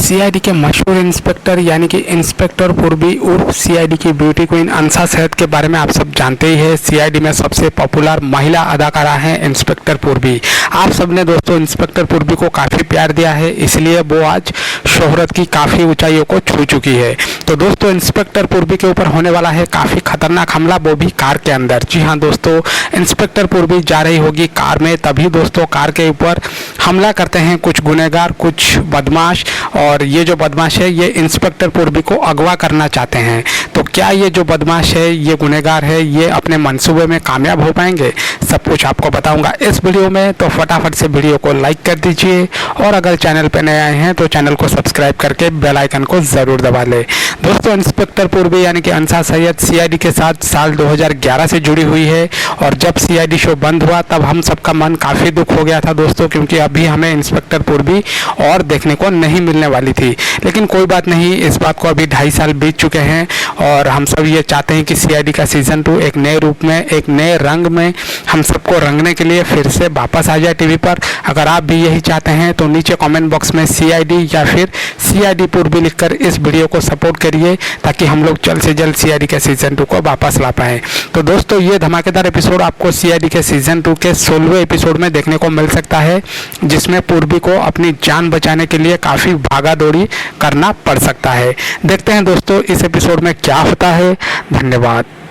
CID के मशहूर inspector यानी कि इंस्पेक्टर पूर्वी उर्फ सीआईडी की ब्यूटी क्वीन अंसा सेहत के बारे में आप सब जानते ही हैं। सीआईडी में सबसे पॉपुलर महिला अदाकारा हैं इंस्पेक्टर पूर्वी। आप सब ने दोस्तों इंस्पेक्टर पूर्वी को काफ़ी प्यार दिया है, इसलिए वो आज शोहरत की काफ़ी ऊंचाइयों को छू चुकी है। तो दोस्तों इंस्पेक्टर पूर्वी के ऊपर होने वाला है काफ़ी खतरनाक हमला, वो भी कार के अंदर। जी हाँ दोस्तों, इंस्पेक्टर पूर्वी जा रही होगी कार में, तभी दोस्तों कार के ऊपर हमला करते हैं कुछ गुनहगार, कुछ बदमाश। और ये जो बदमाश है ये इंस्पेक्टर पूर्वी को अगवा करना चाहते हैं। तो क्या ये जो बदमाश है, ये गुनहगार है, ये अपने मंसूबे में कामयाब हो पाएंगे? सब कुछ आपको बताऊंगा इस वीडियो में। तो फटाफट से वीडियो को लाइक कर दीजिए और अगर चैनल पर नए आए हैं तो चैनल को सब्सक्राइब करके बेल आइकन को ज़रूर दबा लें। दोस्तों इंस्पेक्टर पूर्वी यानी कि अंसा सैयद सीआईडी के साथ साल 2011 से जुड़ी हुई है। और जब सीआईडी शो बंद हुआ तब हम सबका मन काफ़ी दुख हो गया था दोस्तों, क्योंकि अभी हमें इंस्पेक्टर पूर्वी और देखने को नहीं मिलने वाली थी। लेकिन कोई बात नहीं, इस बात को अभी 2.5 साल बीत चुके हैं और हम सब ये चाहते हैं कि सीआईडी का सीज़न 2 एक नए रूप में, एक नए रंग में हम सबको रंगने के लिए फिर से वापस आ जाए टीवी पर। अगर आप भी यही चाहते हैं तो नीचे कमेंट बॉक्स में सीआईडी या फिर सीआईडी पूर्वी लिखकर इस वीडियो को सपोर्ट करिए, ताकि हम लोग जल्द से जल्द सीआईडी के सीज़न 2 को वापस ला पाएँ। तो दोस्तों ये धमाकेदार एपिसोड आपको सीआईडी के सीज़न 2 के 16वें एपिसोड में देखने को मिल सकता है, जिसमें पूर्वी को अपनी जान बचाने के लिए काफ़ी भागा दौड़ी करना पड़ सकता है। देखते हैं दोस्तों इस एपिसोड में क्या होता है। धन्यवाद।